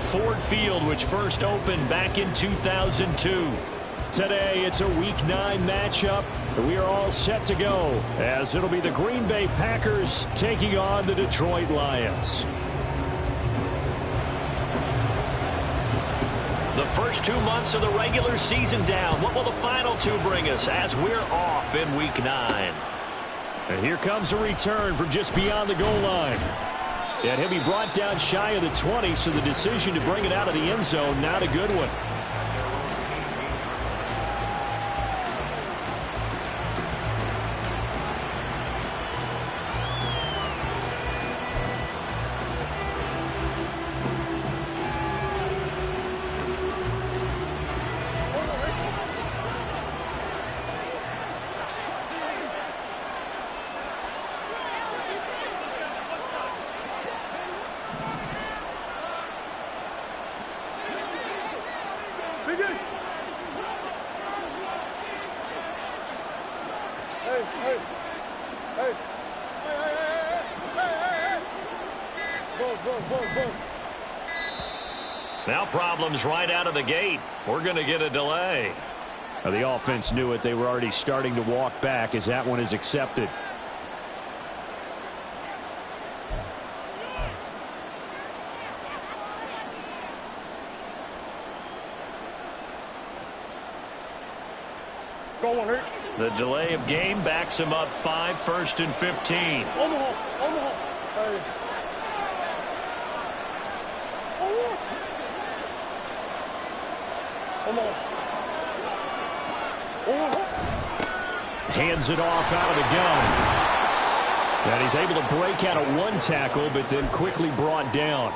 Ford Field, which first opened back in 2002. Today, it's a Week 9 matchup. We are all set to go, as it'll be the Green Bay Packers taking on the Detroit Lions. The first 2 months of the regular season down. What will the final 2 bring us as we're off in Week 9? And here comes a return from just beyond the goal line. And he'll be brought down shy of the 20, so the decision to bring it out of the end zone, not a good one. Now problems right out of the gate. We're going to get a delay. Now, the offense knew it. They were already starting to walk back as that one is accepted. The delay of game backs him up 5, 1st and 15. Hands it off out of the gun. And he's able to break out of 1 tackle, but then quickly brought down.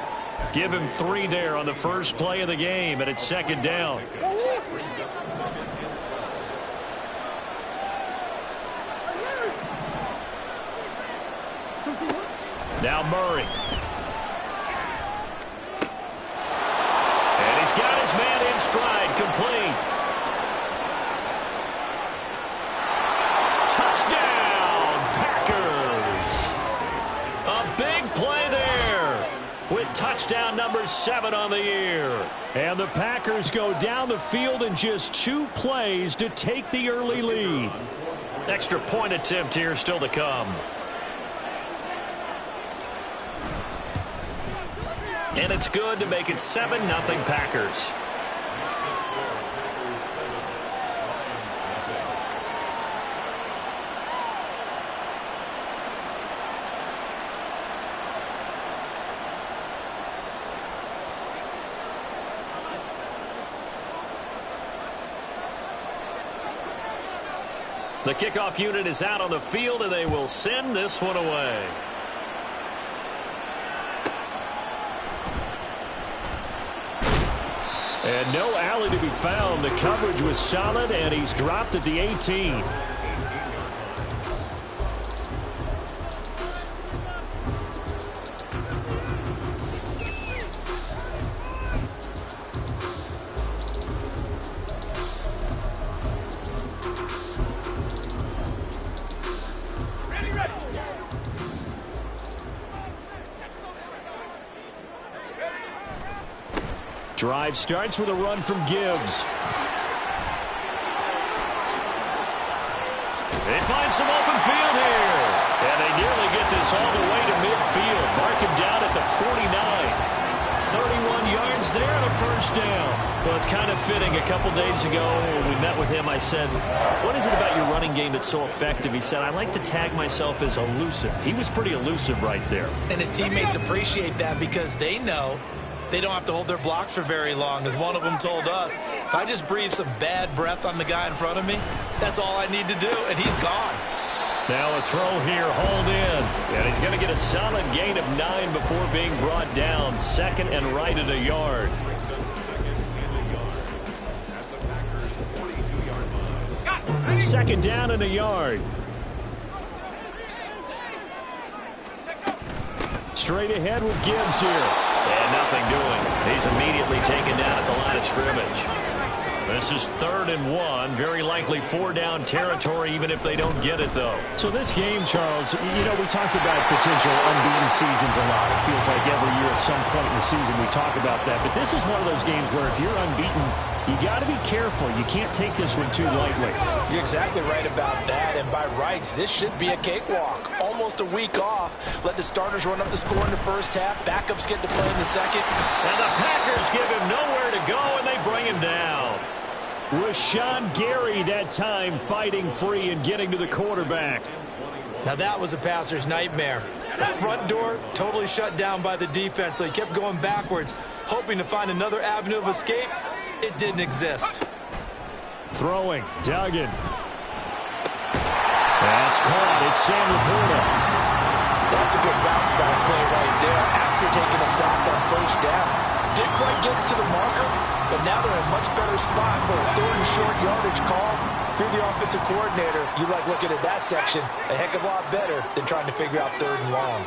Give him 3 there on the first play of the game, and it's 2nd down. Now Murray. And he's got his man in stride, complete. Touchdown, Packers. A big play there with touchdown number 7 on the year. And the Packers go down the field in just 2 plays to take the early lead. Extra point attempt here still to come. And it's good to make it 7-0 Packers. The kickoff unit is out on the field, and they will send this one away. And no alley to be found. The coverage was solid, and he's dropped at the 18. Drive starts with a run from Gibbs. They find some open field here. And they nearly get this all the way to midfield. Mark him down at the 49. 31 yards there and a first down. Well, it's kind of fitting. A couple days ago when we met with him, I said, what is it about your running game that's so effective? He said, I like to tag myself as elusive. He was pretty elusive right there. And his teammates appreciate that because they know they don't have to hold their blocks for very long. As one of them told us, if I just breathe some bad breath on the guy in front of me, that's all I need to do, and he's gone. Now a throw here, hauled in. And he's going to get a solid gain of 9 before being brought down. 2nd and right at a yard. Second down and a yard. Straight ahead with Gibbs here. And nothing doing. He's immediately taken down at the line of scrimmage. The This is 3rd and 1. Very likely 4-down territory, even if they don't get it, though. So this game, Charles, you know, we talked about potential unbeaten seasons a lot. It feels like every year at some point in the season we talk about that. But this is one of those games where if you're unbeaten, you got to be careful. You can't take this one too lightly. You're exactly right about that. And by rights, this should be a cakewalk. Almost a week off. Let the starters run up the score in the first half. Backups get to play in the second. And the Packers give him nowhere to go, and they bring him down. Rashawn Gary that time fighting free and getting to the quarterback. Now that was a passer's nightmare. The front door totally shut down by the defense, so he kept going backwards, hoping to find another avenue of escape. It didn't exist. Throwing, Duggan. That's caught. It's Sam Laporta. That's a good bounce back play right there after taking a sack on first down. Didn't quite get it to the marker, but now they're in a much better spot for a 3rd and short yardage call. Through the offensive coordinator, you like looking at that section a heck of a lot better than trying to figure out 3rd and long.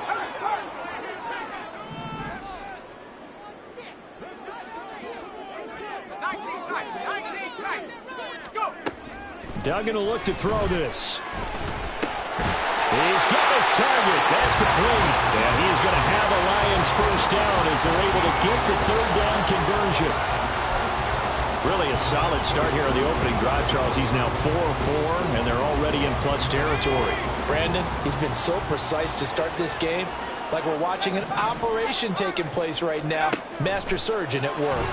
Duggan will look to throw this. He's got his target. That's complete. And he's going to have a Lions first down as they're able to get the 3rd down conversion. Really a solid start here on the opening drive, Charles. He's now 4-4, and they're already in plus territory. Brandon, he's been so precise to start this game, like we're watching an operation taking place right now. Master surgeon at work.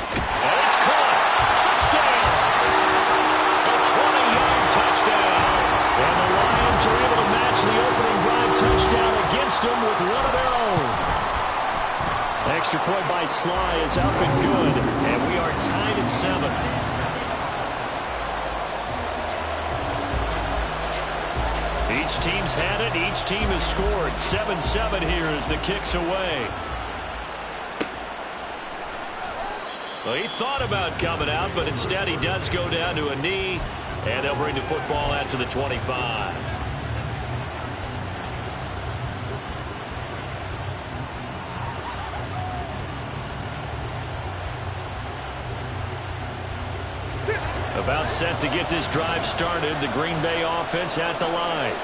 And it's caught. Touchdown. A 20-yard touchdown. And the Lions are able to match the opening drive touchdown against them with one of their own. Extra point by Sly is up and good, and we are tied at 7. Each team's had it. Each team has scored. 7-7 here as the kick's away. Well, he thought about coming out, but instead he does go down to a knee, and they'll bring the football out to the 25. About set to get this drive started. The Green Bay offense at the line.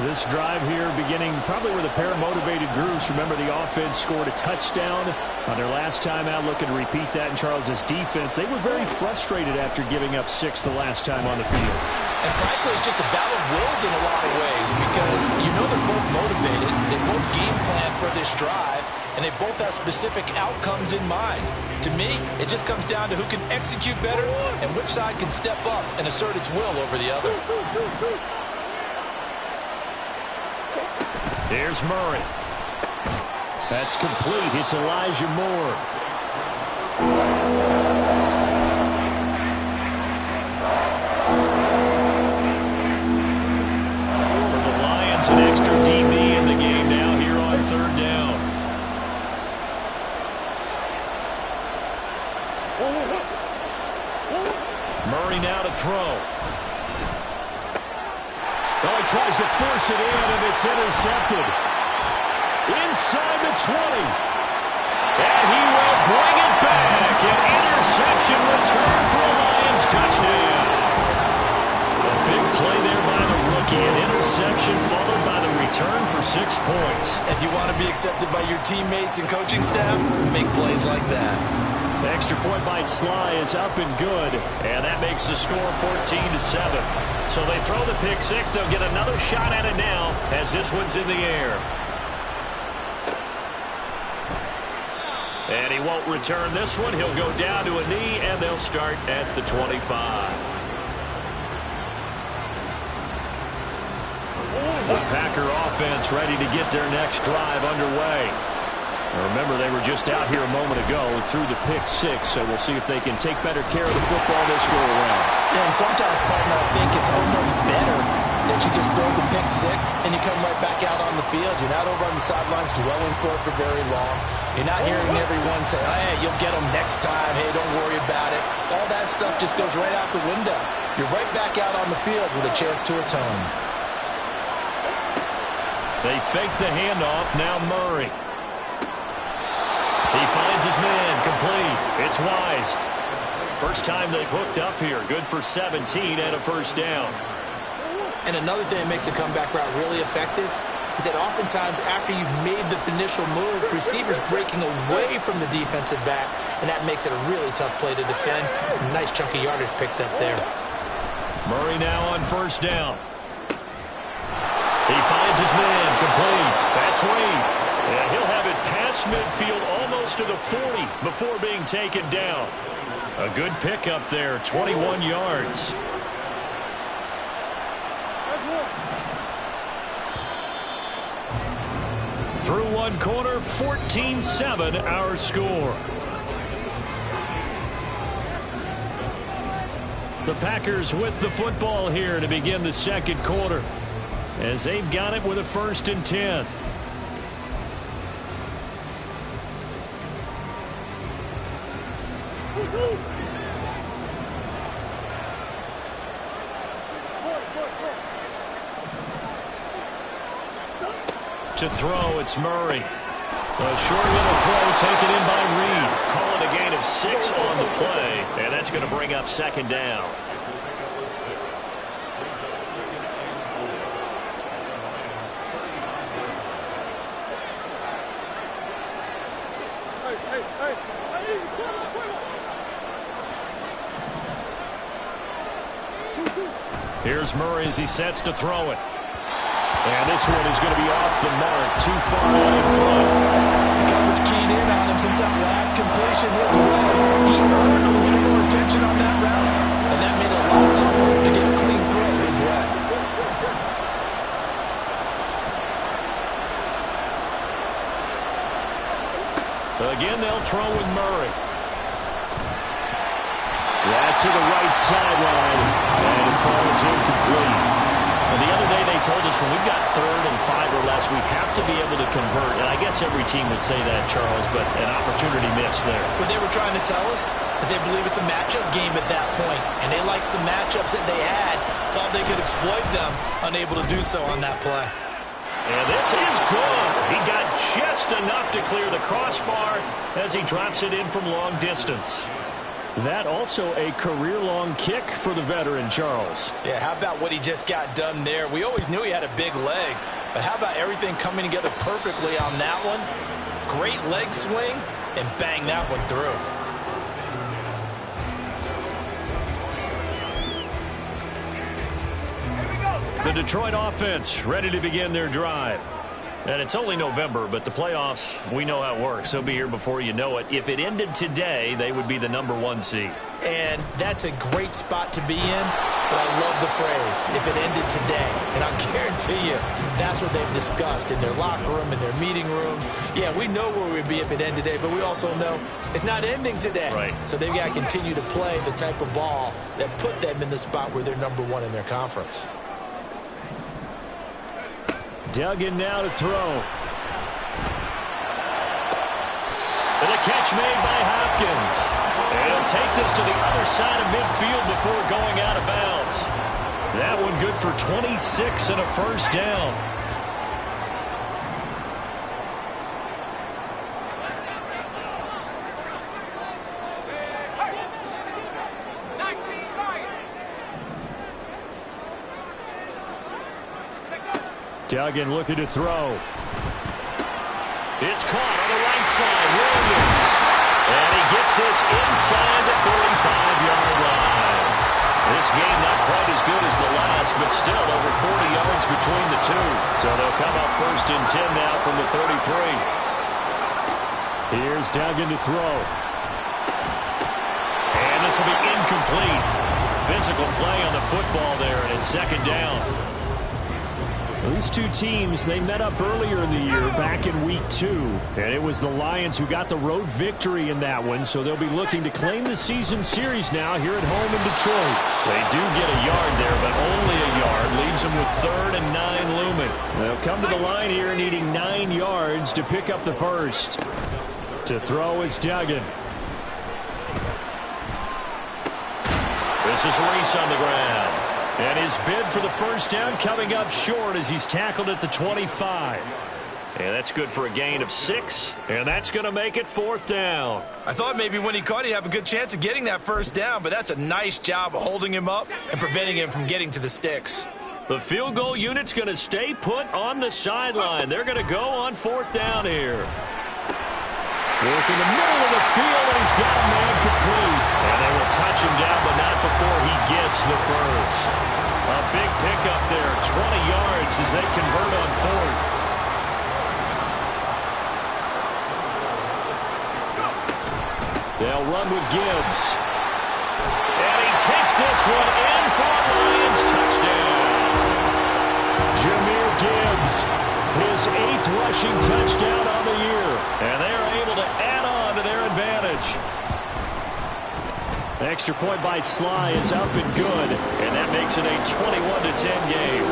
This drive here beginning probably with a pair of motivated groups. Remember, the offense scored a touchdown on their last time out, looking to repeat that in Charles's defense. They were very frustrated after giving up 6 the last time on the field. And frankly, it's just a battle of wills in a lot of ways because you know they're both motivated. They both game plan for this drive, and they both have specific outcomes in mind. To me, it just comes down to who can execute better and which side can step up and assert its will over the other. There's Murray. That's complete. It's Elijah Moore. For the Lions, an extra DB in the game now here on 3rd down. Murray now to throw. Well, he tries to force it in, and it's intercepted. Inside the 20. And he will bring it back. An interception return for a Lions touchdown. A big play there by the rookie. An interception followed by the return for 6 points. If you want to be accepted by your teammates and coaching staff, make plays like that. The extra point by Sly is up and good, and that makes the score 14-7. So they throw the pick 6. They'll get another shot at it now as this one's in the air. And he won't return this one. He'll go down to a knee, and they'll start at the 25. The Packer offense ready to get their next drive underway. Now remember, they were just out here a moment ago through the pick 6, so we'll see if they can take better care of the football this go around. Yeah, and sometimes, partner, I think it's almost better that you just throw the pick 6 and you come right back out on the field. You're not over on the sidelines dwelling for it for very long. You're not hearing everyone say, oh, hey, you'll get them next time. Hey, don't worry about it. All that stuff just goes right out the window. You're right back out on the field with a chance to atone. They fake the handoff. Now Murray. He finds his man, complete. It's Wise. First time they've hooked up here. Good for 17 and a first down. And another thing that makes the comeback route really effective is that oftentimes after you've made the initial move, receivers breaking away from the defensive back, and that makes it a really tough play to defend. A nice chunk of yardage picked up there. Murray now on first down. He finds his man, complete. That's Reed. And he'll have it past midfield almost to the 40 before being taken down. A good pickup there, 21 yards. Through one quarter, 14-7 our score. The Packers with the football here to begin the second quarter, as they've got it with a 1st and 10. To throw, it's Murray. A short little throw taken in by Reed. Call it a gain of 6 on the play, and that's going to bring up 2nd down. Here's Murray as he sets to throw it. And this one is going to be off the mark, too far out in front. Coverage keyed in on him since that last completion his way. He earned a little more attention on that route, and that made it a lot tougher to get a clean throw his way. Again, they'll throw with Murray. That's to the right sideline, and it falls incomplete. The other day they told us when we've got 3rd and 5 or less, we have to be able to convert. And I guess every team would say that, Charles, but an opportunity missed there. What they were trying to tell us is they believe it's a matchup game at that point. And they liked some matchups that they had, thought they could exploit them, unable to do so on that play. And this is good. He got just enough to clear the crossbar as he drops it in from long distance. That also a career-long kick for the veteran, Charles. Yeah, how about what he just got done there? We always knew he had a big leg, but how about everything coming together perfectly on that one? Great leg swing, and bang that one through. The Detroit offense ready to begin their drive. And it's only November, but the playoffs, we know how it works. They'll be here before you know it. If it ended today, they would be the #1 seed. And that's a great spot to be in, but I love the phrase, if it ended today. And I'll guarantee you, that's what they've discussed in their locker room, in their meeting rooms. Yeah, we know where we'd be if it ended today, but we also know it's not ending today. Right. So they've got to continue to play the type of ball that put them in the spot where they're #1 in their conference. Duggan now to throw. And a catch made by Hopkins. And he'll take this to the other side of midfield before going out of bounds. That one good for 26 and a first down. Duggan looking to throw. It's caught on the right side. Williams. And he gets this inside the 35-yard line. This game not quite as good as the last, but still over 40 yards between the two. So they'll come up 1st and 10 now from the 33. Here's Duggan to throw. And this will be incomplete. Physical play on the football there, and it's 2nd down. These two teams, they met up earlier in the year, back in week 2. And it was the Lions who got the road victory in that one, so they'll be looking to claim the season series now here at home in Detroit. They do get a yard there, but only a yard. Leaves them with 3rd and 9 looming. They'll come to the line here needing 9 yards to pick up the first. To throw is Duggan. This is Reese on the ground. And his bid for the first down coming up short as he's tackled at the 25. And that's good for a gain of 6. And that's going to make it 4th down. I thought maybe when he caught, he'd have a good chance of getting that first down, but that's a nice job of holding him up and preventing him from getting to the sticks. The field goal unit's going to stay put on the sideline. They're going to go on 4th down here. Work in the middle of the field, and he's got a man complete. And they will touch him down, but not before he gets the first. A big pickup there, 20 yards as they convert on 4th. They'll run with Gibbs. And he takes this one in for a Lions touchdown. Jahmyr Gibbs, his 8th rushing touchdown on the year. And they are able to add on to their advantage. Extra point by Sly is up and good. And that makes it a 21-10 game.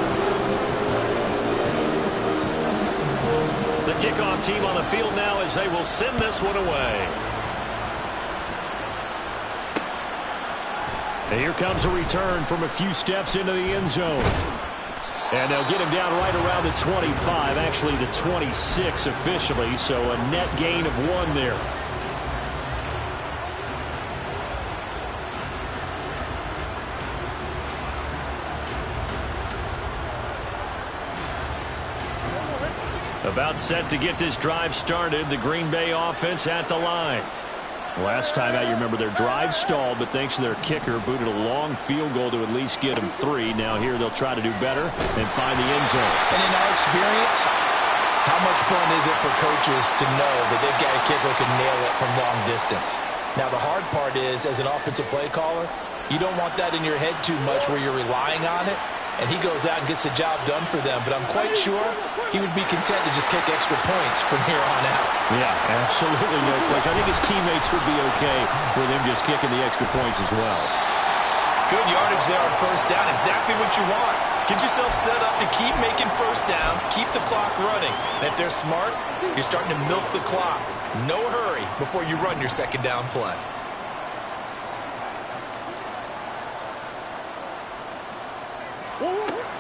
The kickoff team on the field now as they will send this one away. And here comes a return from a few steps into the end zone. And they'll get him down right around the 25, actually the 26 officially, so a net gain of 1 there. About set to get this drive started, the Green Bay offense at the line. Last time out, you remember their drive stalled, but thanks to their kicker, booted a long field goal to at least get them 3. Now here they'll try to do better and find the end zone. And in our experience, how much fun is it for coaches to know that they've got a kicker who can nail it from long distance? Now the hard part is, as an offensive play caller, you don't want that in your head too much where you're relying on it. And he goes out and gets the job done for them. But I'm quite sure he would be content to just kick extra points from here on out. Yeah, absolutely no question. I think his teammates would be okay with him just kicking the extra points as well. Good yardage there on first down. Exactly what you want. Get yourself set up to keep making first downs, keep the clock running. And if they're smart, you're starting to milk the clock. No hurry before you run your second down play.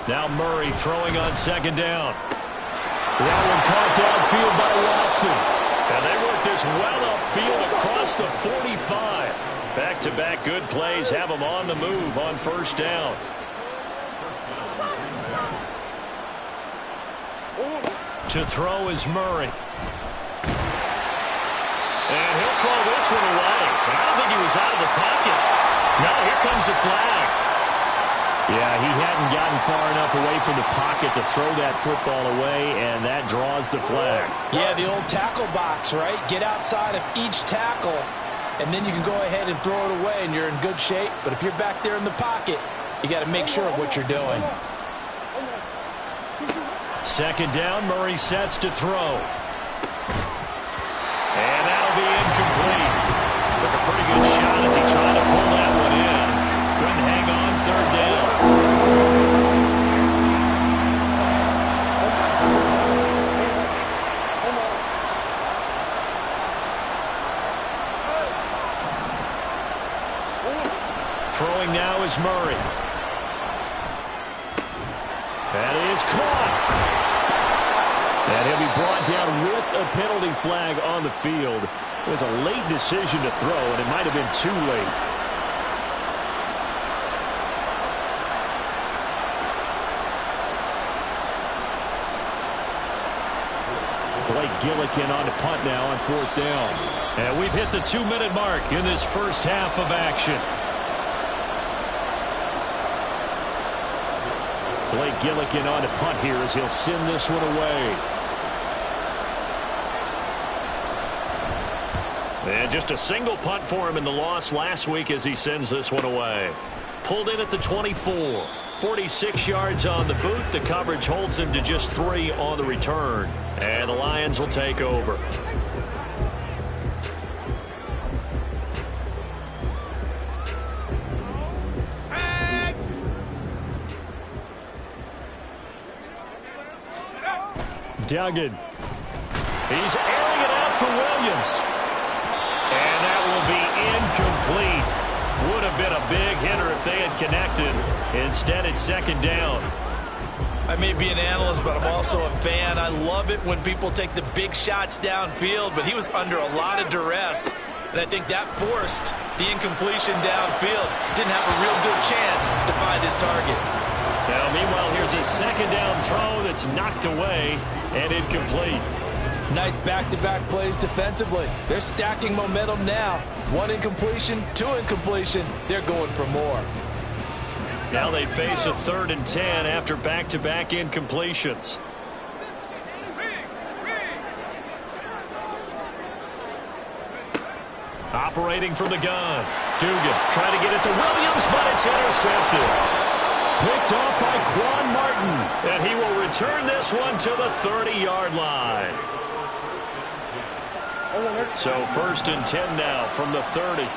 Now Murray throwing on second down. That one caught downfield by Watson. And they work this well upfield across the 45. Back-to-back good plays have them on the move on first down. To throw is Murray. And he'll throw this one away. But I don't think he was out of the pocket. No, here comes the flag. Yeah, he hadn't gotten far enough away from the pocket to throw that football away, and that draws the flag. Yeah, the old tackle box, right? Get outside of each tackle, and then you can go ahead and throw it away, and you're in good shape. But if you're back there in the pocket, you got to make sure of what you're doing. Second down, Murray sets to throw. And that'll be incomplete. Took a pretty good shot as he tried to pull that one in. Couldn't hang on third down. Throwing now is Murray. That is caught. And he'll be brought down with a penalty flag on the field. It was a late decision to throw, and it might have been too late. Blake Gillikin on to punt now on fourth down. And we've hit the 2-minute mark in this first half of action. Blake Gillikin on to punt here as he'll send this one away. And just a single punt for him in the loss last week as he sends this one away. Pulled in at the 24. 46 yards on the boot. The coverage holds him to just 3 on the return. And the Lions will take over. Duggan. He's airing it out for Williams. And that will be incomplete. Would have been a big hitter if they had connected. Instead, it's second down. I may be an analyst, but I'm also a fan. I love it when people take the big shots downfield, but he was under a lot of duress, and I think that forced the incompletion downfield. Didn't have a real good chance to find his target. Now, meanwhile, here's a second down throw that's knocked away and incomplete. Nice back-to-back plays defensively. They're stacking momentum now. 1 incompletion, 2 incompletion. They're going for more. Now they face a 3rd and 10 after back-to-back incompletions. Operating from the gun. Dugan trying to get it to Williams, but it's intercepted. Picked off by Quan Martin, and he will return this one to the 30-yard line. So 1st and 10 now from the 30.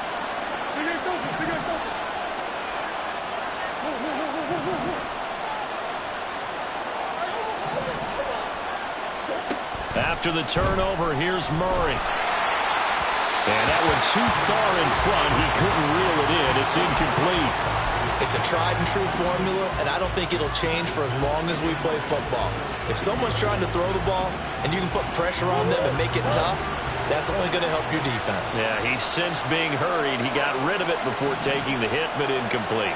After the turnover, here's Murray. And that one too far in front. He couldn't reel it in. It's incomplete. It's a tried-and-true formula, and I don't think it'll change for as long as we play football. If someone's trying to throw the ball and you can put pressure on them and make it tough, that's only going to help your defense. Yeah, he sensed being hurried. He got rid of it before taking the hit, but incomplete.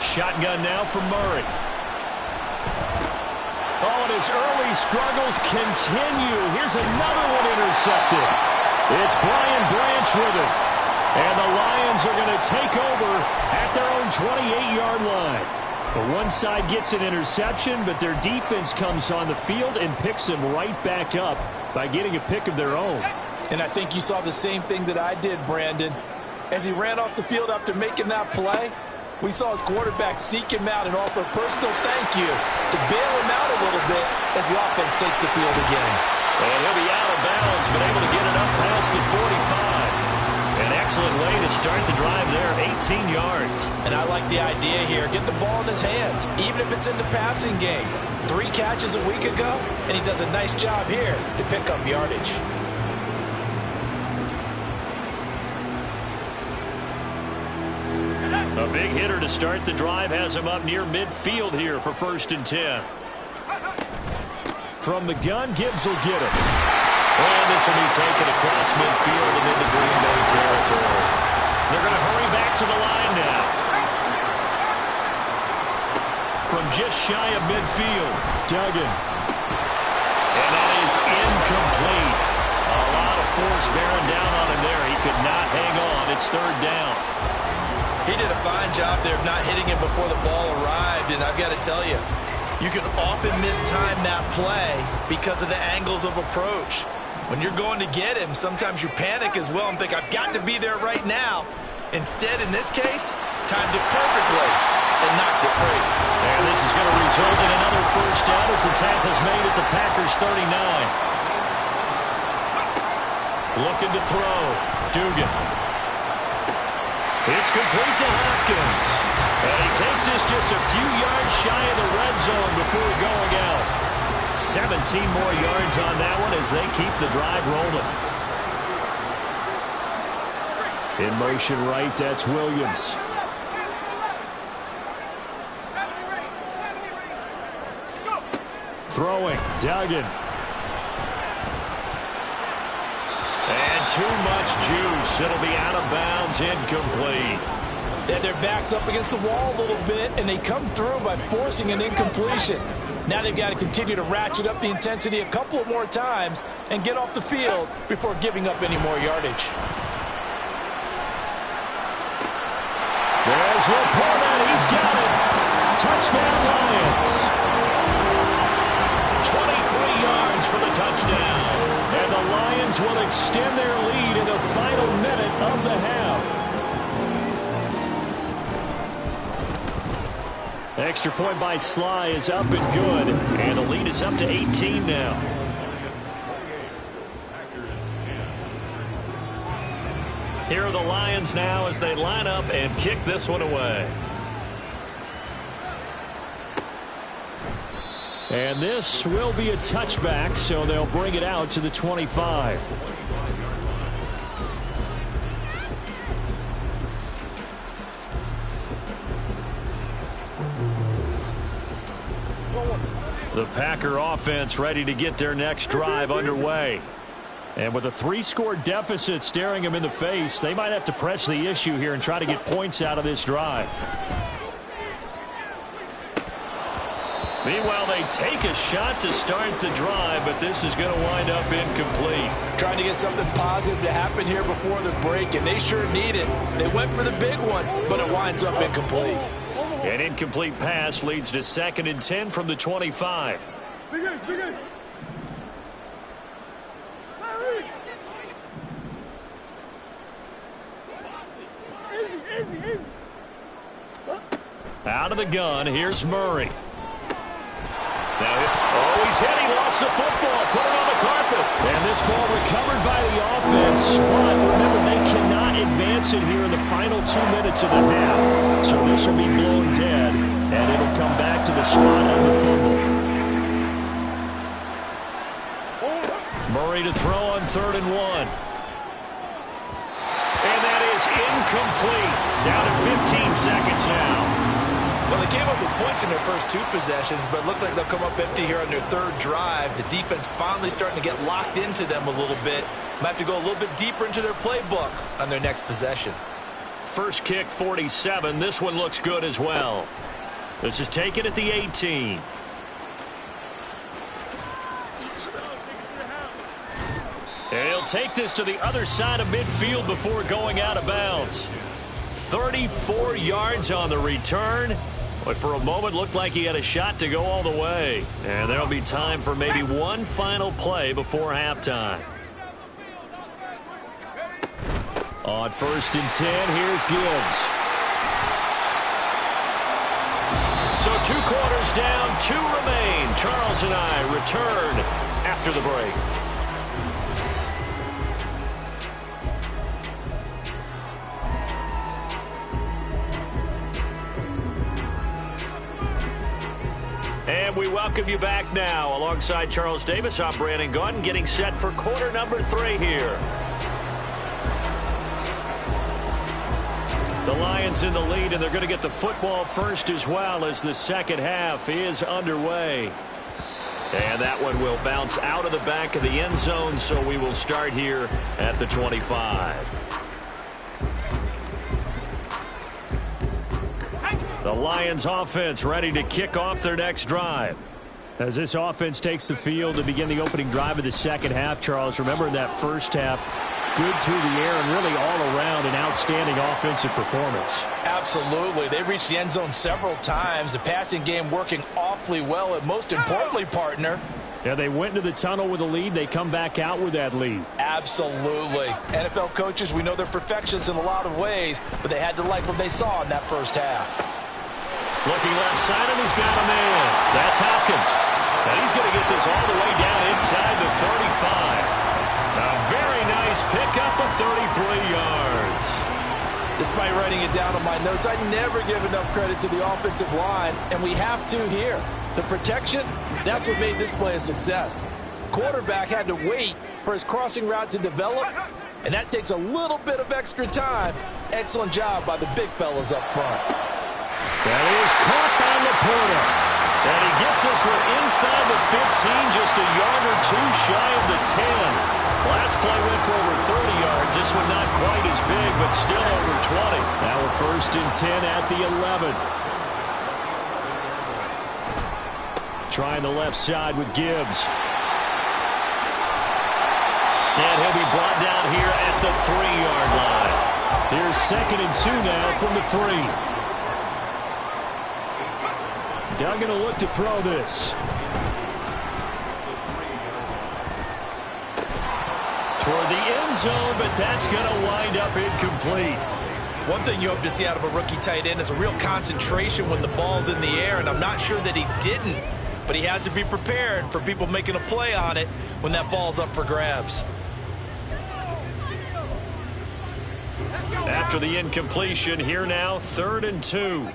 Shotgun now for Murray. Oh, and his early struggles continue. Here's another one intercepted. It's Brian Branch with it. And the Lions are going to take over at their own 28-yard line. But one side gets an interception, but their defense comes on the field and picks them right back up by getting a pick of their own. And I think you saw the same thing that I did, Brandon. As he ran off the field after making that play, we saw his quarterback seek him out and offer a personal thank you to bail him out a little bit as the offense takes the field again. And he'll be out of bounds, but able to get it up past the 45. An excellent way to start the drive there, 18 yards. And I like the idea here. Get the ball in his hands, even if it's in the passing game. 3 catches a week ago, and he does a nice job here to pick up yardage. A big hitter to start the drive has him up near midfield here for 1st and 10. From the gun, Gibbs will get it. And this will be taken across midfield and into Green Bay territory. They're going to hurry back to the line now. From just shy of midfield, Duggan. And that is incomplete. A lot of force bearing down on him there. He could not hang on. It's 3rd down. He did a fine job there of not hitting him before the ball arrived, and I've got to tell you, you can often mistime that play because of the angles of approach. When you're going to get him, sometimes you panic as well and think, I've got to be there right now. Instead, in this case, timed it perfectly and knocked it free. And this is going to result in another 1st down as the tackle is made at the Packers 39. Looking to throw. Dugan. It's complete to Hopkins. And he takes this just a few yards shy of the red zone before going out. 17 more yards on that one as they keep the drive rolling. In motion right, that's Williams. Throwing, Duggan. And too much juice. It'll be out of bounds, incomplete. They had their backs up against the wall a little bit, and they come through by forcing an incompletion. Now they've got to continue to ratchet up the intensity a couple of more times and get off the field before giving up any more yardage. There's Laporta. He's got it. Touchdown, Lions. 23 yards for the touchdown. And the Lions will extend their lead in the final minute of the half. Extra point by Sly is up and good. And the lead is up to 18 now. Here are the Lions now as they line up and kick this one away. And this will be a touchback, so they'll bring it out to the 25. The Packer offense ready to get their next drive underway. And with a 3-score deficit staring them in the face, they might have to press the issue here and try to get points out of this drive. Meanwhile, they take a shot to start the drive, but this is going to wind up incomplete. Trying to get something positive to happen here before the break, and they sure need it. They went for the big one, but it winds up incomplete. An incomplete pass leads to 2nd and 10 from the 25. Out of the gun, here's Murray. Now, he's hit. He lost the football. Put it on the carpet. And this ball recovered by the offense. But remember, they cannot advance it here in the final 2 minutes of the half. So this will be blown dead, and it'll come back to the spot of the fumble. Murray to throw on 3rd and 1. And that is incomplete. Down to 15 seconds now. Well, they came up with points in their first 2 possessions, but it looks like they'll come up empty here on their 3rd drive. The defense finally starting to get locked into them a little bit. Might have to go a little bit deeper into their playbook on their next possession. First kick, 47. This one looks good as well. This is taken at the 18. And he'll take this to the other side of midfield before going out of bounds. 34 yards on the return. But for a moment, looked like he had a shot to go all the way. And there'll be time for maybe one final play before halftime. On 1st and 10, here's Gibbs. So 2 quarters down, 2 remain. Charles and I return after the break. And we welcome you back now. Alongside Charles Davis, I'm Brandon Gaudin, getting set for quarter number 3 here. The Lions in the lead, and they're going to get the football first as well as the second half is underway. And that one will bounce out of the back of the end zone, so we will start here at the 25. The Lions offense ready to kick off their next drive. As this offense takes the field to begin the opening drive of the second half, Charles, remember in that first half, good through the air and really all around an outstanding offensive performance. Absolutely. They reached the end zone several times. The passing game working awfully well, and most importantly, partner, yeah, they went into the tunnel with a lead. They come back out with that lead. Absolutely. NFL coaches, we know they're perfectionists in a lot of ways, but they had to like what they saw in that first half. Looking left side, and he's got a man. That's Hopkins. And he's going to get this all the way down inside the 35. A very nice pickup of 33 yards. Despite writing it down on my notes, I never give enough credit to the offensive line, and we have to here. The protection, that's what made this play a success. Quarterback had to wait for his crossing route to develop, and that takes a little bit of extra time. Excellent job by the big fellas up front. That is caught by Laporta. And he gets this one inside the 15, just a yard or 2 shy of the 10. Last play went for over 30 yards. This one not quite as big, but still over 20. Now we're 1st and 10 at the 11. Trying the left side with Gibbs. And he'll be brought down here at the 3-yard line. Here's 2nd and 2 now from the 3. Duggan will look to throw this. Toward the end zone, but that's going to wind up incomplete. One thing you hope to see out of a rookie tight end is a real concentration when the ball's in the air, and I'm not sure that he didn't, but he has to be prepared for people making a play on it when that ball's up for grabs. After the incompletion, here now, 3rd and 2.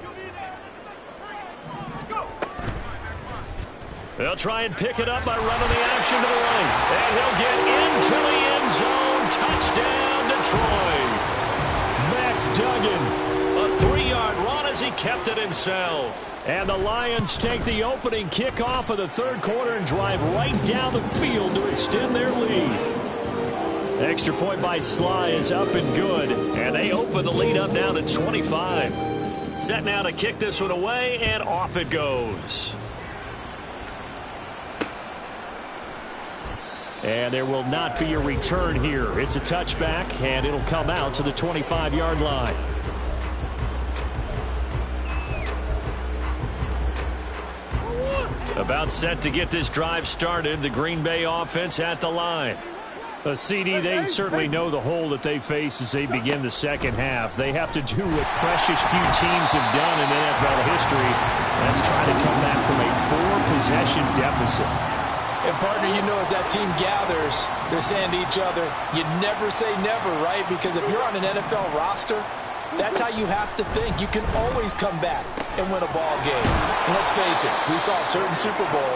They'll try and pick it up by running the action to the right. And he'll get into the end zone. Touchdown, Detroit. Max Duggan. A 3-yard run as he kept it himself. And the Lions take the opening kickoff of the third quarter and drive right down the field to extend their lead. Extra point by Sly is up and good. And they open the lead up now to 25. Set now to kick this one away, and off it goes. And there will not be a return here. It's a touchback, and it'll come out to the 25-yard line. About set to get this drive started. The Green Bay offense at the line. A CD, they certainly know the hole that they face as they begin the second half. They have to do what precious few teams have done in NFL history. That's try to come back from a 4-possession deficit. And, partner, you know, as that team gathers, they're saying to each other, you never say never, right? Because if you're on an NFL roster, that's how you have to think. You can always come back and win a ball game. And let's face it, we saw a certain Super Bowl,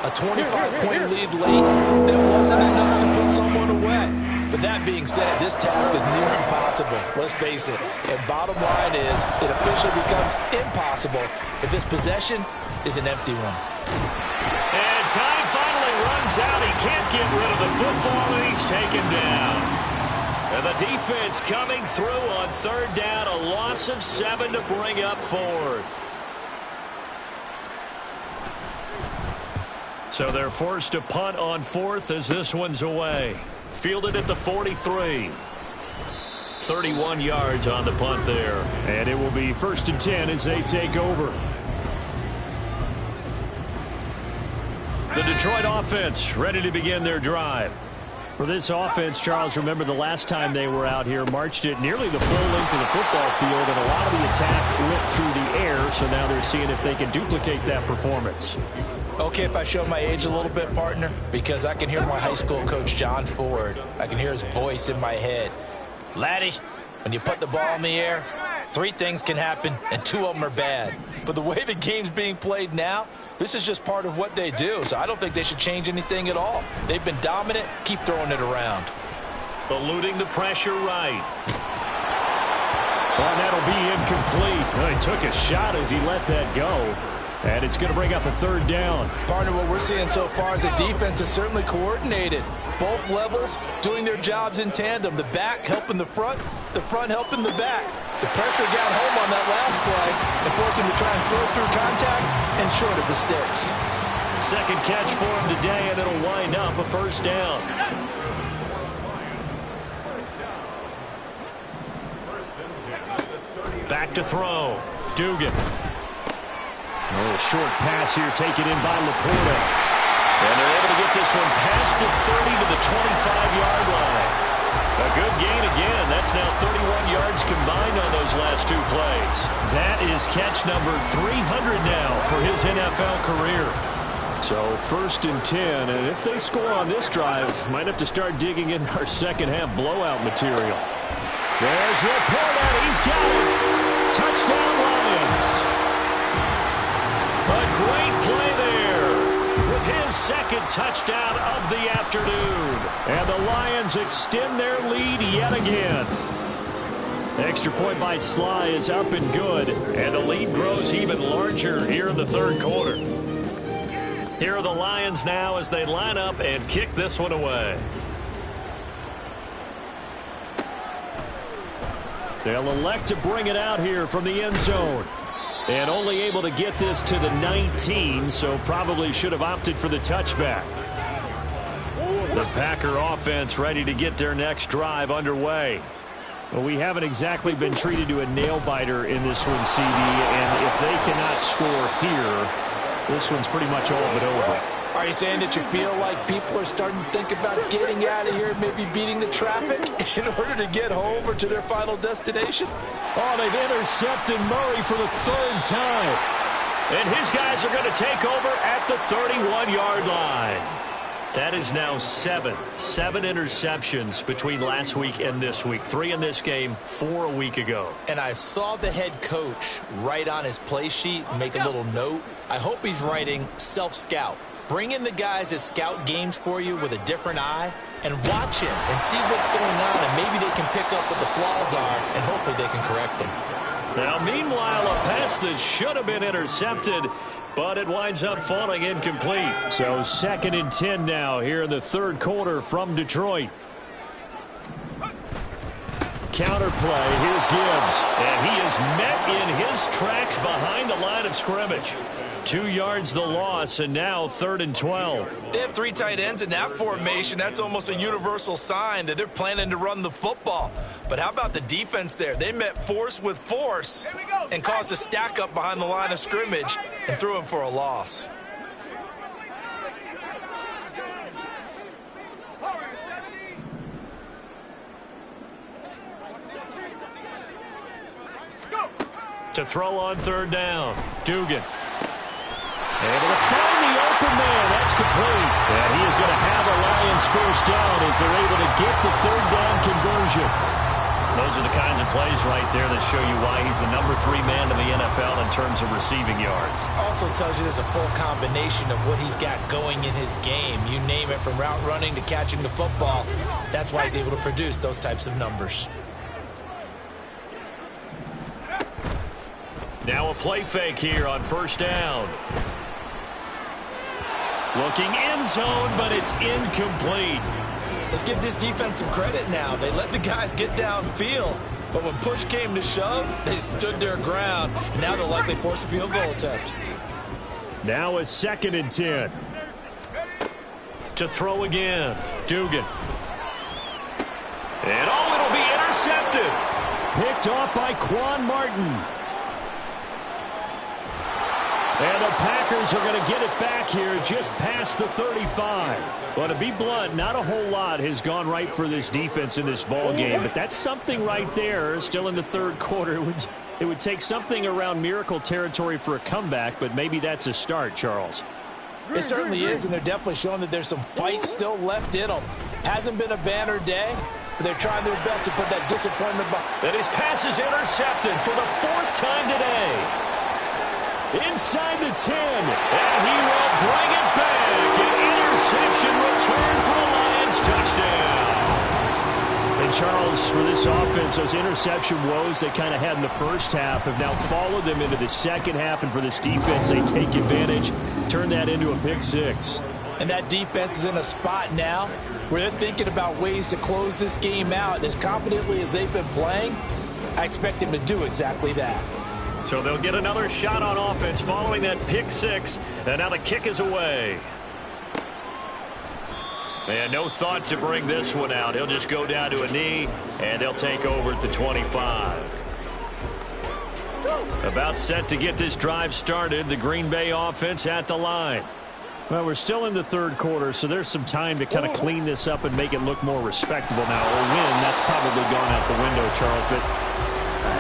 a 25-point lead late that wasn't enough to put someone away. But that being said, this task is near impossible. Let's face it. And bottom line is, it officially becomes impossible if this possession is an empty one. And time finally runs out. He can't get rid of the football, and he's taken down. And the defense coming through on third down. A loss of 7 to bring up fourth. So they're forced to punt on fourth as this one's away. Fielded at the 43. 31 yards on the punt there. And it will be 1st and 10 as they take over. The Detroit offense ready to begin their drive. For this offense, Charles, remember the last time they were out here, marched it nearly the full length of the football field, and a lot of the attack went through the air, so now they're seeing if they can duplicate that performance. Okay, if I show my age a little bit, partner, because I can hear my high school coach, John Ford. I can hear his voice in my head. Laddie, when you put the ball in the air, 3 things can happen, and 2 of them are bad. But the way the game's being played now, this is just part of what they do, so I don't think they should change anything at all. They've been dominant. Keep throwing it around. Eluding the pressure right. Well, that'll be incomplete. Well, he took a shot as he let that go. And it's going to bring up a 3rd down. Partner, what we're seeing so far is the defense is certainly coordinated. Both levels doing their jobs in tandem. The back helping the front helping the back. The pressure got home on that last play and forced him to try and throw through contact and short of the sticks. Second catch for him today, and it'll wind up a 1st down. Back to throw. Dugan. A little short pass here taken in by Laporta. And they're able to get this one past the 30 to the 25-yard line. A good gain again. That's now 31 yards combined on those last 2 plays. That is catch number 300 now for his NFL career. So 1st and 10, and if they score on this drive, might have to start digging in our second half blowout material. There's Laporta. He's got it. Touchdown Lions. A great play there with his 2nd touchdown of the afternoon. And the Lions extend their lead yet again. Extra point by Sly is up and good. And the lead grows even larger here in the 3rd quarter. Here are the Lions now as they line up and kick this one away. They'll elect to bring it out here from the end zone. And only able to get this to the 19, so probably should have opted for the touchback. The Packer offense ready to get their next drive underway. Well, we haven't exactly been treated to a nail-biter in this one, CD, and if they cannot score here, this one's pretty much all but over. Are you saying that you feel like people are starting to think about getting out of here and maybe beating the traffic in order to get home or to their final destination? Oh, they've intercepted Murray for the 3rd time. And his guys are going to take over at the 31-yard line. That is now 7 interceptions between last week and this week. 3 in this game, 4 a week ago. And I saw the head coach write on his play sheet, make a little note. I hope he's writing self-scout. Bring in the guys that scout games for you with a different eye and watch him and see what's going on, and maybe they can pick up what the flaws are, and hopefully they can correct them. Now, meanwhile, a pass that should have been intercepted, but it winds up falling incomplete. So 2nd and 10 now here in the third quarter from Detroit. Counterplay, here's Gibbs. And he is met in his tracks behind the line of scrimmage. 2 yards the loss, and now 3rd and 12. They have 3 tight ends in that formation. That's almost a universal sign that they're planning to run the football. But how about the defense there? They met force with force and caused a stack up behind the line of scrimmage and threw him for a loss. To throw on 3rd down, Dugan. Able to find the open man. That's complete. And he is going to have a Lions first down as they're able to get the 3rd down conversion. Those are the kinds of plays right there that show you why he's the number 3 man in the NFL in terms of receiving yards. Also tells you there's a full combination of what he's got going in his game. You name it, from route running to catching the football. That's why he's able to produce those types of numbers. Now a play fake here on 1st down. Looking end zone, but it's incomplete. Let's give this defense some credit now. They let the guys get downfield, but when push came to shove, they stood their ground, and now they'll likely force a field goal attempt. Now a 2nd and 10. To throw again, Dugan. And it'll be intercepted. Picked off by Quan Martin. And the Packers are going to get it back here just past the 35. Well, to be blunt, not a whole lot has gone right for this defense in this ball game, but that's something right there. Still in the 3rd quarter. It would take something around miracle territory for a comeback, but maybe that's a start, Charles. It certainly is, and they're definitely showing that there's some fight still left in them. Hasn't been a banner day, but they're trying their best to put that disappointment behind. And his pass is intercepted for the 4th time today. Inside the 10, and he will bring it back. An interception return for a Lions touchdown. And Charles, for this offense, those interception woes they kind of had in the first half have now followed them into the second half, and for this defense, they take advantage, turn that into a pick 6. And that defense is in a spot now where they're thinking about ways to close this game out. And as confidently as they've been playing, I expect them to do exactly that. So they'll get another shot on offense following that pick 6. And now the kick is away. And no thought to bring this one out. He'll just go down to a knee, and they'll take over at the 25. About set to get this drive started. The Green Bay offense at the line. Well, we're still in the 3rd quarter, so there's some time to kind of clean this up and make it look more respectable. Now, a win, that's probably gone out the window, Charles, but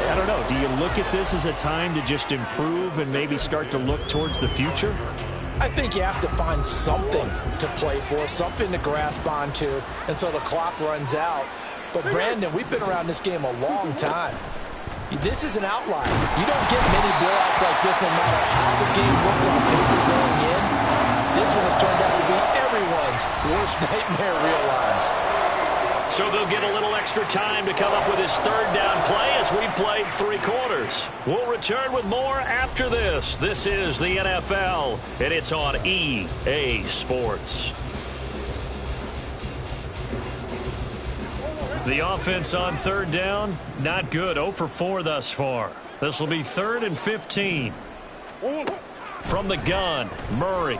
I don't know. Do you look at this as a time to just improve and maybe start to look towards the future? I think you have to find something to play for, something to grasp onto until the clock runs out. But, Brandon, we've been around this game a long time. This is an outlier. You don't get many blowouts like this no matter how the game looks on paper going in. This one has turned out to be everyone's worst nightmare realized. So they'll get a little extra time to come up with his 3rd down play as we've played 3 quarters. We'll return with more after this. This is the NFL, and it's on EA Sports. The offense on 3rd down, not good. 0 for 4 thus far. This will be 3rd and 15. From the gun, Murray.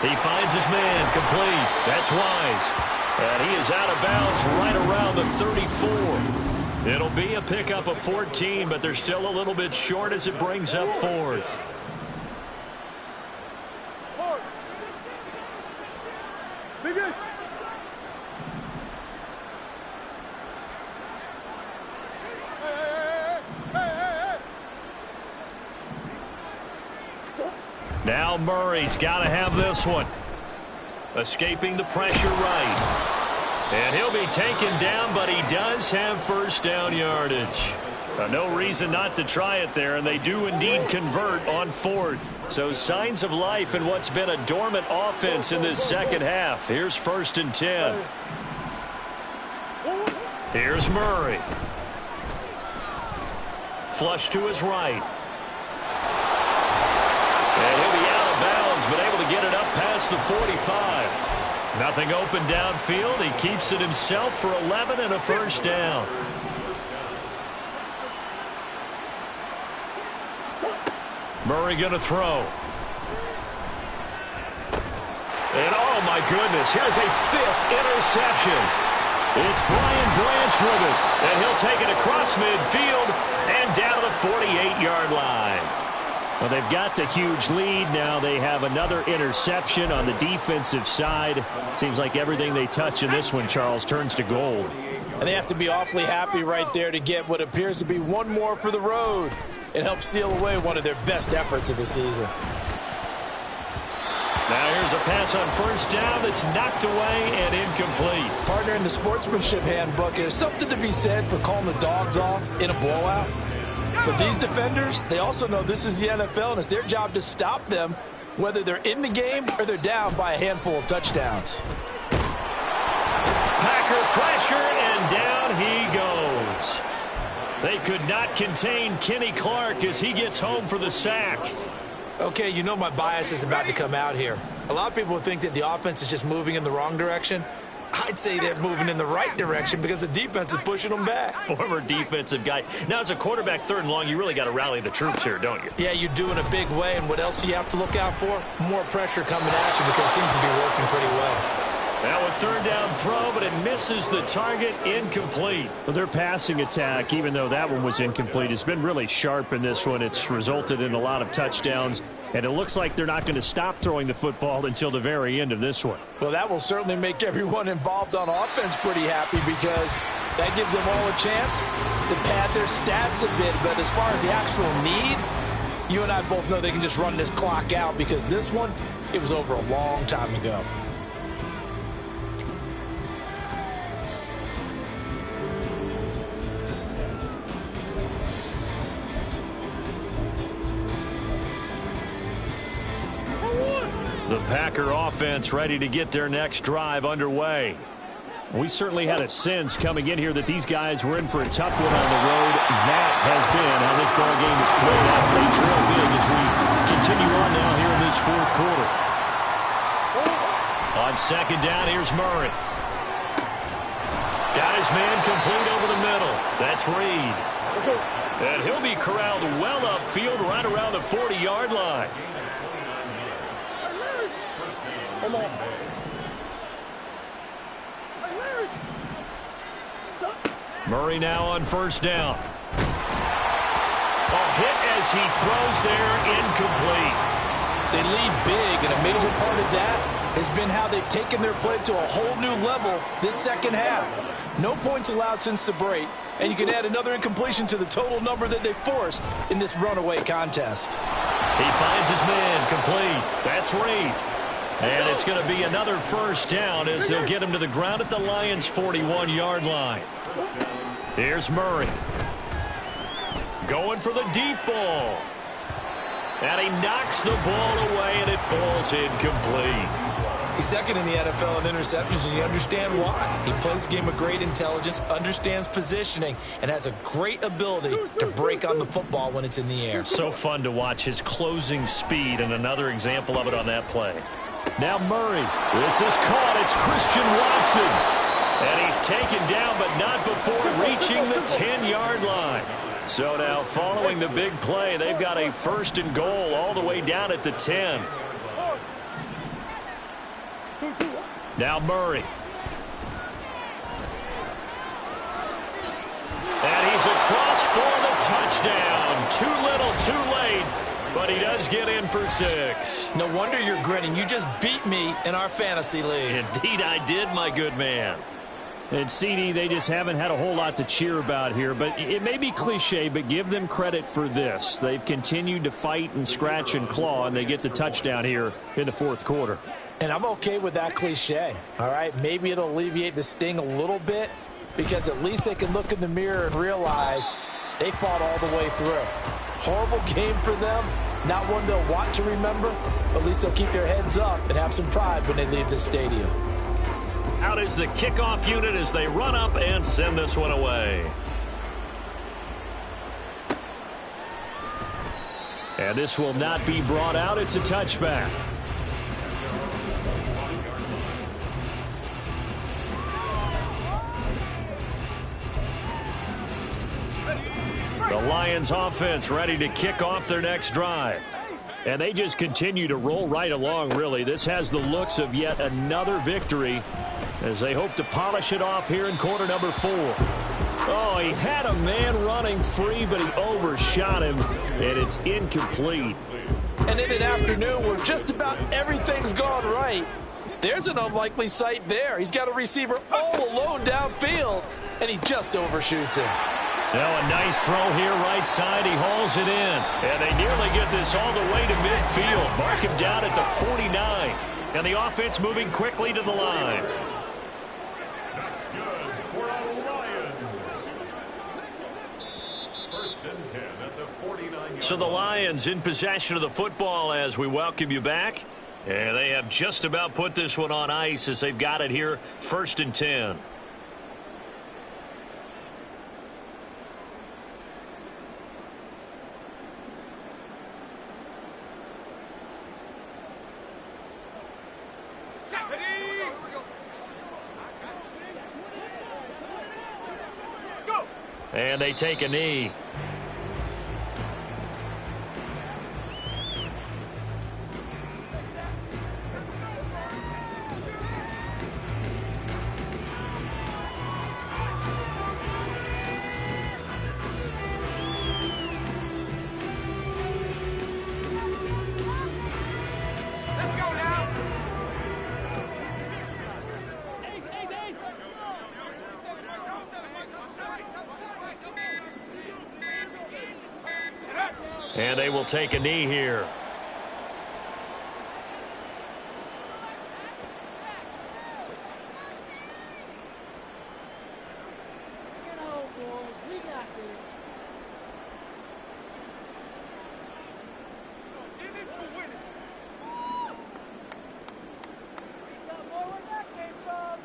He finds his man, complete. That's Wise. And he is out of bounds right around the 34. It'll be a pickup of 14, but they're still a little bit short as it brings up 4th. Now Murray's got to have this one. Escaping the pressure right. And he'll be taken down, but he does have 1st down yardage. No reason not to try it there, and they do indeed convert on 4th. So signs of life in what's been a dormant offense in this second half. Here's 1st and 10. Here's Murray. Flush to his right. And he'll be out of bounds, but able to get it up past the 45. Nothing open downfield. He keeps it himself for 11 and a first down. Murray going to throw. And oh my goodness, here's a 5th interception. It's Brian Branch with it. And he'll take it across midfield and down to the 48-yard line. Well, they've got the huge lead. Now they have another interception on the defensive side. Seems like everything they touch in this one, Charles, turns to gold. And they have to be awfully happy right there to get what appears to be one more for the road. It helps seal away one of their best efforts of the season. Now here's a pass on first down that's knocked away and incomplete. Partner, in the sportsmanship handbook, there's something to be said for calling the dogs off in a blowout. But these defenders, they also know this is the NFL, and it's their job to stop them, whether they're in the game or they're down by a handful of touchdowns. Packer pressure, and down he goes. They could not contain Kenny Clark as he gets home for the sack. Okay, you know my bias is about to come out here. A lot of people think that the offense is just moving in the wrong direction. I'd say they're moving in the right direction because the defense is pushing them back. Former defensive guy. Now, as a quarterback, 3rd and long, you really got to rally the troops here, don't you? Yeah, you do in a big way. And what else do you have to look out for? More pressure coming at you because it seems to be working pretty well. Now a 3rd down throw, but it misses the target. Incomplete. Well, their passing attack, even though that one was incomplete, has been really sharp in this one. It's resulted in a lot of touchdowns. And it looks like they're not going to stop throwing the football until the very end of this one. Well, that will certainly make everyone involved on offense pretty happy because that gives them all a chance to pad their stats a bit. But as far as the actual need, you and I both know they can just run this clock out because this one, it was over a long time ago. The Packer offense ready to get their next drive underway. We certainly had a sense coming in here that these guys were in for a tough one on the road. That has been how this ball game is played out. They trail big as we continue on now here in this 4th quarter. On 2nd down, here's Murray. Got his man complete over the middle. That's Reed. And he'll be corralled well upfield right around the 40-yard line. Murray now on 1st down. A hit as he throws there, incomplete. They lead big, and a major part of that has been how they've taken their play to a whole new level this 2nd half. No points allowed since the break, and you can add another incompletion to the total number that they forced in this runaway contest. He finds his man complete. That's Reed. And it's going to be another 1st down as they'll get him to the ground at the Lions' 41-yard line. Here's Murray. Going for the deep ball. And he knocks the ball away, and it falls incomplete. He's 2nd in the NFL in interceptions, and you understand why. He plays a game of great intelligence, understands positioning, and has a great ability to break on the football when it's in the air. So fun to watch his closing speed, and another example of it on that play. Now Murray. This is caught. It's Christian Watson. And he's taken down, but not before reaching the 10-yard line. So now, following the big play, they've got a 1st and goal all the way down at the 10. Now Murray. And he's across for the touchdown. Too little, too late. But he does get in for 6. No wonder you're grinning. You just beat me in our fantasy league. Indeed I did, my good man. And CD, they just haven't had a whole lot to cheer about here. But it may be cliche, but give them credit for this. They've continued to fight and scratch and claw, and they get the touchdown here in the 4th quarter. And I'm okay with that cliche, all right? Maybe it'll alleviate the sting a little bit because at least they can look in the mirror and realize they fought all the way through. Horrible game for them, not one they'll want to remember, but at least they'll keep their heads up and have some pride when they leave the stadium. Out is the kickoff unit as they run up and send this one away. And this will not be brought out. It's a touchback. The Lions offense ready to kick off their next drive. And they just continue to roll right along, really. This has the looks of yet another victory as they hope to polish it off here in quarter number 4. Oh, he had a man running free, but he overshot him, and it's incomplete. And in an afternoon where just about everything's gone right, there's an unlikely sight there. He's got a receiver all alone downfield, and he just overshoots him. Now a nice throw here right side. He hauls it in. And they nearly get this all the way to midfield. Mark him down at the 49. And the offense moving quickly to the line. That's good for the Lions. First and 10 at the 49. So the Lions in possession of the football as we welcome you back. And they have just about put this one on ice as they've got it here. First and 10. And they take a knee. And they will take a knee here. Bring it home, boys. We got this. In it to win it. More where that came from.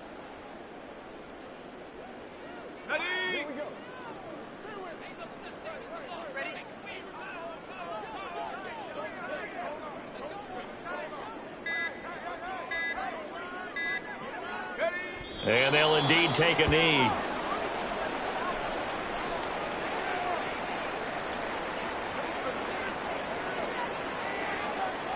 Ready? Here we go. Stay with me. Ready? And they'll indeed take a knee.